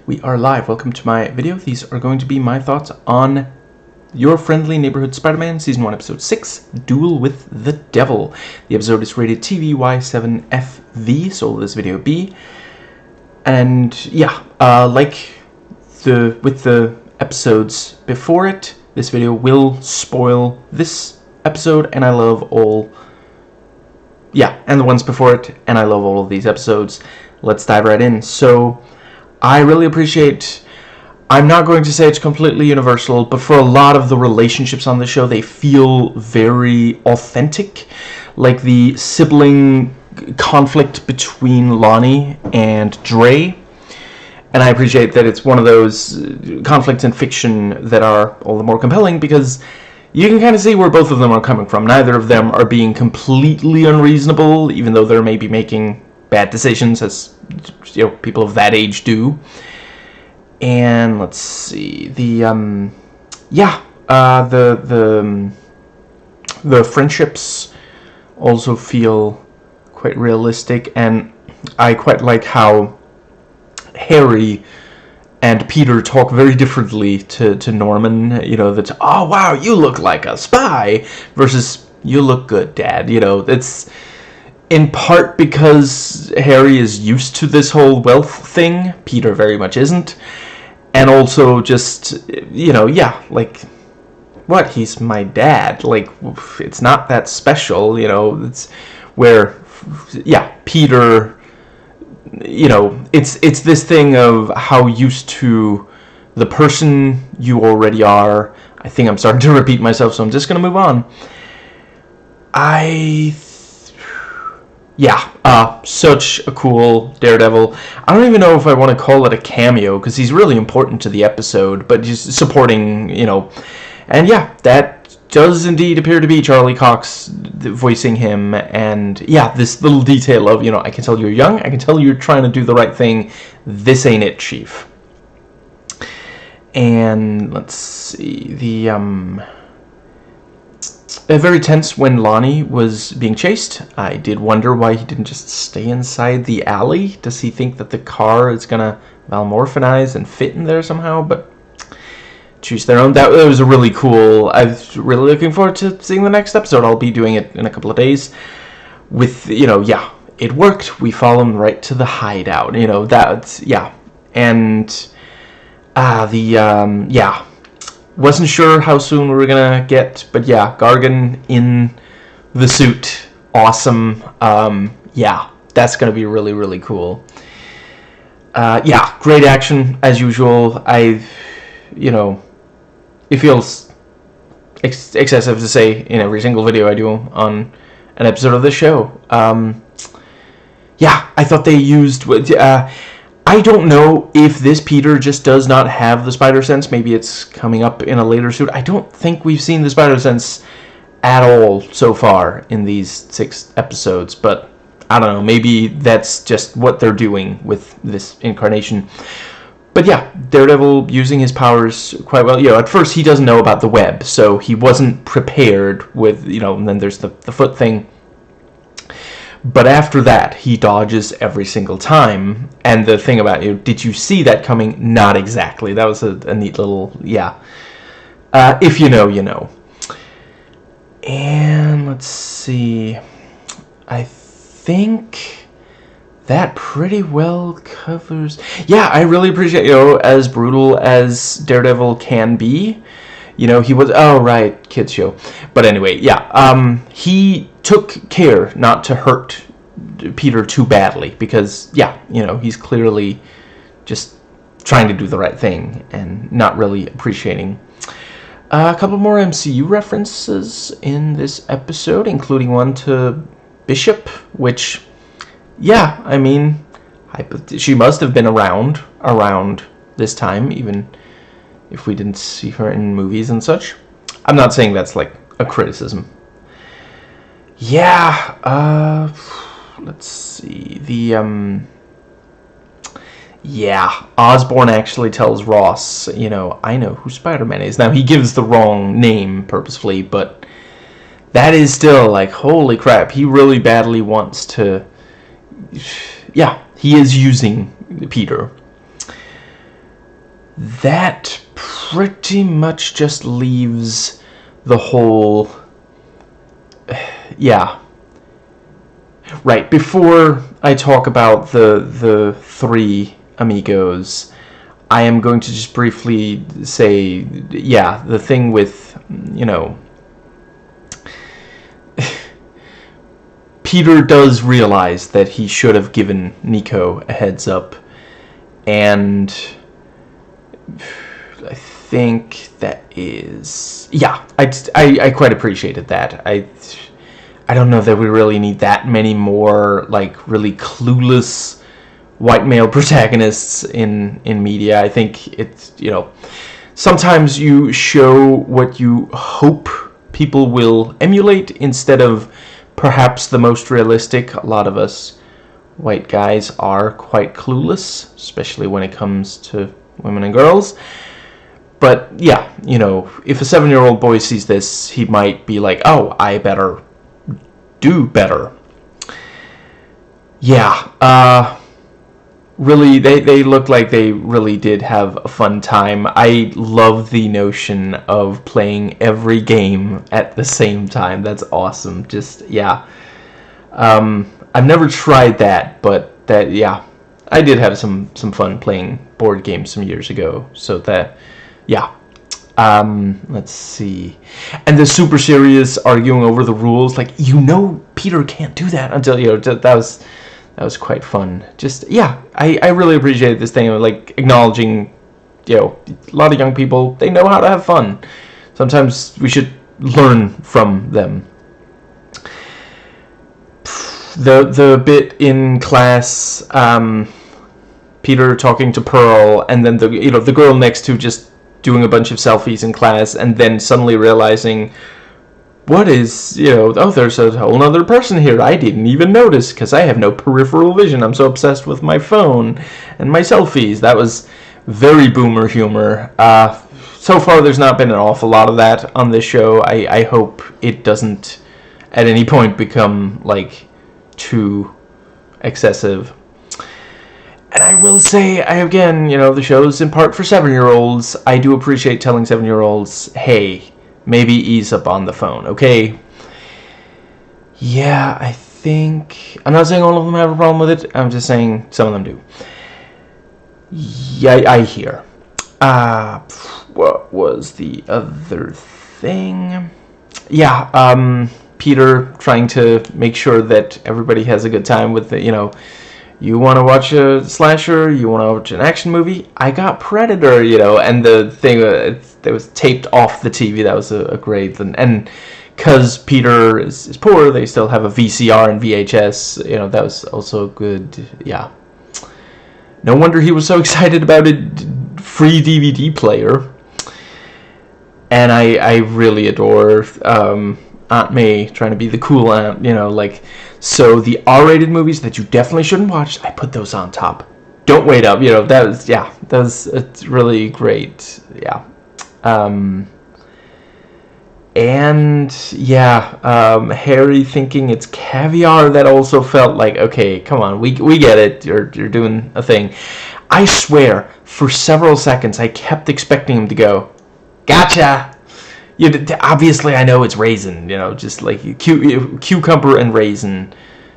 we are live. Welcome to my video. These are going to be my thoughts on Your Friendly Neighborhood Spider-Man Season 1, Episode 6, Duel with the Devil. The episode is rated TVY7FV, so will this video be. And yeah, with the episodes before it, this video will spoil this episode, and I love all... yeah, and the ones before it, and I love all of these episodes. Let's dive right in. So, I really appreciate... I'm not going to say it's completely universal, but for a lot of the relationships on the show, they feel very authentic. Like the sibling conflict between Lonnie and Dre. And I appreciate that it's one of those conflicts in fiction that are all the more compelling because you can kind of see where both of them are coming from. Neither of them are being completely unreasonable, even though they're maybe making bad decisions, as people of that age do. And let's see, the friendships also feel quite realistic, and I quite like how Harry and Peter talk very differently to Norman. You know, that, oh wow, you look like a spy, versus you look good, Dad. You know, it's in part because Harry is used to this whole wealth thing. Peter very much isn't. And also just, like, what? He's my dad. Like, it's not that special, It's where, Peter, it's this thing of how used to the person you already are. I think I'm starting to repeat myself, so I'm just going to move on. Such a cool Daredevil. I don't even know if I want to call it a cameo, because he's really important to the episode, but he's supporting, and yeah, that does indeed appear to be Charlie Cox voicing him, and yeah, this little detail of, I can tell you're young, I can tell you're trying to do the right thing, this ain't it, Chief. And, let's see, very tense when Lonnie was being chased. I did wonder why he didn't just stay inside the alley. Does he think that the car is gonna malmorphinize and fit in there somehow? But choose their own. That was a really cool... I'm really looking forward to seeing the next episode. I'll be doing it in a couple of days. With, it worked. We follow him right to the hideout. That's... yeah. And... wasn't sure how soon we were gonna get, but yeah, Gargan in the suit, awesome. That's gonna be really, really cool. Great action as usual. It feels excessive to say in every single video I do on an episode of the show. I thought they used... I don't know if this Peter just does not have the spider sense. Maybe it's coming up in a later suit. I don't think we've seen the spider sense at all so far in these 6 episodes. But I don't know. Maybe that's just what they're doing with this incarnation. But yeah, Daredevil using his powers quite well. At first he doesn't know about the web, so he wasn't prepared with, and then there's the foot thing. But after that, he dodges every single time. And the thing about did you see that coming? Not exactly. That was a neat little, if you know, you know. And let's see. I think that pretty well covers... yeah, I really appreciate, as brutal as Daredevil can be. He was... oh, right, kids show. But anyway, he took care not to hurt Peter too badly because, he's clearly just trying to do the right thing and not really appreciating. A couple more MCU references in this episode, including one to Bishop, which, she must have been around this time, even if we didn't see her in movies and such. I'm not saying that's like a criticism. Let's see. Osborn actually tells Ross, I know who Spider-Man is. Now, he gives the wrong name purposefully, but that is still like, holy crap, he really badly wants to... he is using Peter. that pretty much just leaves the whole... Yeah. Right, before I talk about the three amigos, I am going to just briefly say, yeah, the thing with, you know... Peter does realize that he should have given Nico a heads up, and I think that is... Yeah, I quite appreciated that. I don't know that we really need that many more, like, really clueless white male protagonists in media. I think it's, you know, sometimes you show what you hope people will emulate instead of perhaps the most realistic. A lot of us white guys are quite clueless, especially when it comes to women and girls. But yeah, you know, if a 7-year-old boy sees this, he might be like, oh, I better do better. Yeah, really, they look like they really did have a fun time. I love the notion of playing every game at the same time. That's awesome. Just, yeah. I've never tried that, but that, yeah. I did have some fun playing board games some years ago. So that, yeah. Let's see. And the super serious arguing over the rules. Like, you know Peter can't do that until, you know, that was quite fun. Just, yeah, I really appreciate this thing of, like, acknowledging, you know, a lot of young people, they know how to have fun. Sometimes we should learn from them. The bit in class, Peter talking to Pearl, and then the girl next to just doing a bunch of selfies in class, and then suddenly realizing, what is, you know, oh, there's a whole other person here I didn't even notice because I have no peripheral vision. I'm so obsessed with my phone and my selfies. That was very boomer humor. So far, there's not been an awful lot of that on this show. I hope it doesn't at any point become, like, too excessive. And I will say, again, you know, the show's in part for 7-year-olds. I do appreciate telling 7-year-olds, hey, maybe ease up on the phone, okay? Yeah, I think... I'm not saying all of them have a problem with it. I'm just saying some of them do. Yeah, I hear. What was the other thing? Yeah, Peter trying to make sure that everybody has a good time with the, you know... You want to watch a slasher? You want to watch an action movie? I got Predator, you know, and the thing that was taped off the TV, that was a great thing. And because Peter is poor, they still have a VCR and VHS, you know, that was also good, yeah. No wonder he was so excited about a free DVD player. And I really adore Aunt May trying to be the cool aunt, you know, like... So the R-rated movies that you definitely shouldn't watch, I put those on top. Don't wait up, you know, it's really great, yeah. And, yeah, Harry thinking it's caviar, that also felt like, okay, come on, we get it, you're doing a thing. I swear, for several seconds, I kept expecting him to go, gotcha! Obviously, I know it's raisin, you know, just like cucumber and raisin,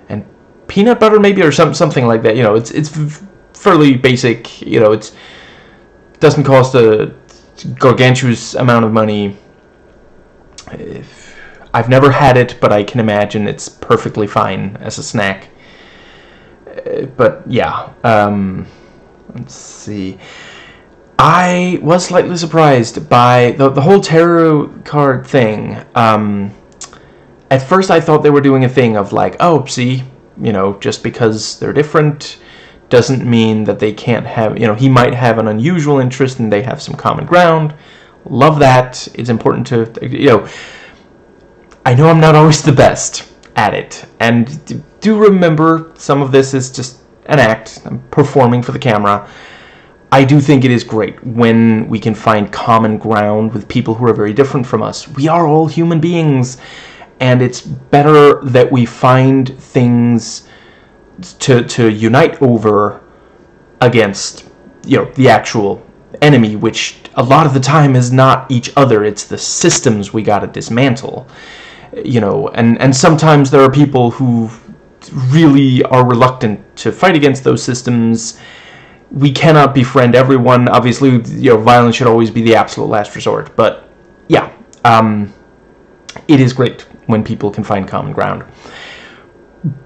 and peanut butter maybe, or something like that. You know, it's fairly basic. You know, it doesn't cost a gargantuous amount of money. I've never had it, but I can imagine it's perfectly fine as a snack. But yeah, let's see. I was slightly surprised by the whole tarot card thing. At first I thought they were doing a thing of like, oh, see, you know, just because they're different doesn't mean that they can't have, you know, he might have an unusual interest and they have some common ground. Love that. It's important to, you know, I know I'm not always the best at it. And do remember, some of this is just an act. I'm performing for the camera. I do think it is great when we can find common ground with people who are very different from us. We are all human beings, and it's better that we find things to unite over against, you know, the actual enemy, which a lot of the time is not each other, it's the systems we gotta dismantle. You know, and sometimes there are people who really are reluctant to fight against those systems. We cannot befriend everyone. Obviously, you know, violence should always be the absolute last resort. But yeah, it is great when people can find common ground.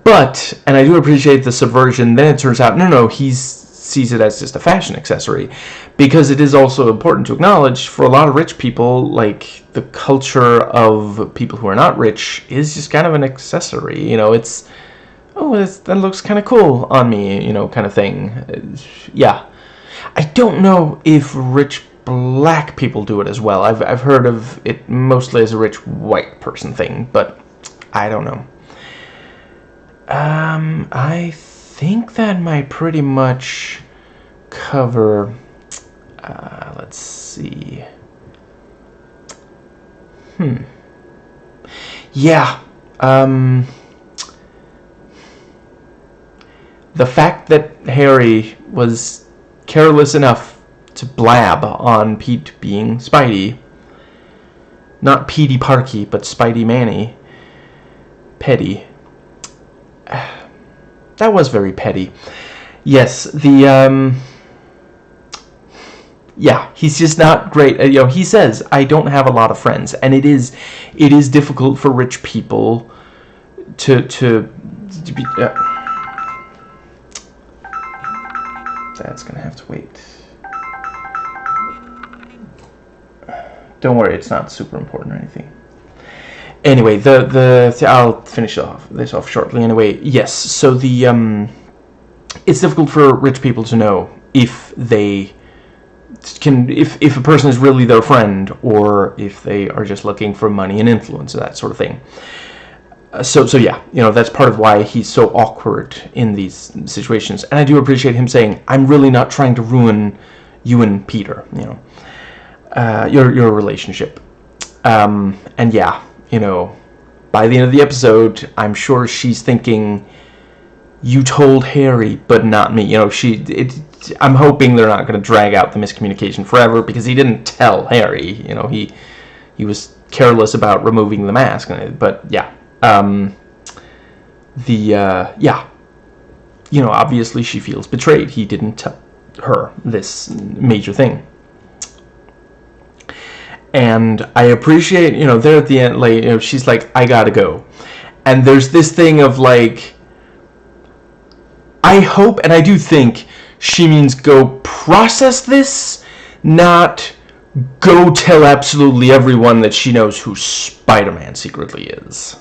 But, and I do appreciate the subversion, then it turns out, no, he sees it as just a fashion accessory. Because it is also important to acknowledge, for a lot of rich people, like, the culture of people who are not rich is just kind of an accessory. You know, it's, oh, that looks kind of cool on me, you know, kind of thing. Yeah. I don't know if rich black people do it as well. I've heard of it mostly as a rich white person thing, but I don't know. I think that might pretty much cover, let's see. Yeah, the fact that Harry was careless enough to blab on Pete being Spidey, not Petey Parky, but Spidey Manny, petty. That was very petty. Yes, yeah, he's just not great. You know, he says, I don't have a lot of friends, and it is difficult for rich people to be... that's gonna have to wait. Don't worry, it's not super important or anything. Anyway, I'll finish this off shortly. Anyway, yes. So it's difficult for rich people to know if they can, if a person is really their friend, or if they are just looking for money and influence, that sort of thing. So yeah, you know, that's part of why he's so awkward in these situations. And I do appreciate him saying, I'm really not trying to ruin you and Peter, you know, your relationship. And yeah, you know, by the end of the episode, I'm sure she's thinking, you told Harry, but not me. You know, I'm hoping they're not going to drag out the miscommunication forever, because he didn't tell Harry. You know, he was careless about removing the mask. But yeah, yeah, you know, obviously she feels betrayed. He didn't tell her this major thing. And I appreciate, you know, there at the end, like, you know, she's like, I gotta go. And there's this thing of, like, I hope, and I do think, she means go process this, not go tell absolutely everyone that she knows who Spider-Man secretly is.